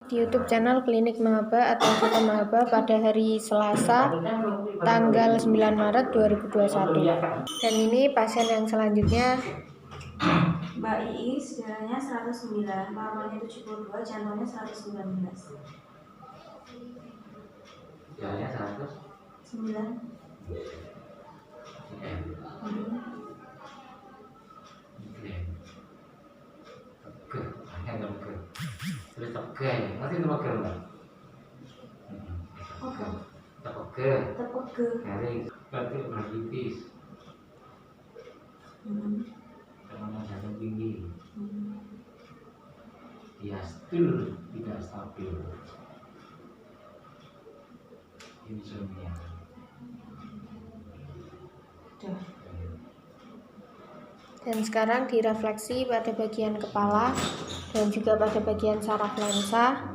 di YouTube channel Klinik Mahaba atau Kota Mahaba pada hari Selasa tanggal 9 Maret 2021. Dan ini pasien yang selanjutnya, Mbak Iis, darahnya 109, normalnya 72, jantungnya 119. Darahnya 109. Terus tepegah, ngerti tepegah enggak? Tepegah garing, berarti bronkitis, tekanan jantung tinggi, diastul tidak stabil, insomnia. dan sekarang direfleksi pada bagian kepala dan juga pada bagian saraf lensa.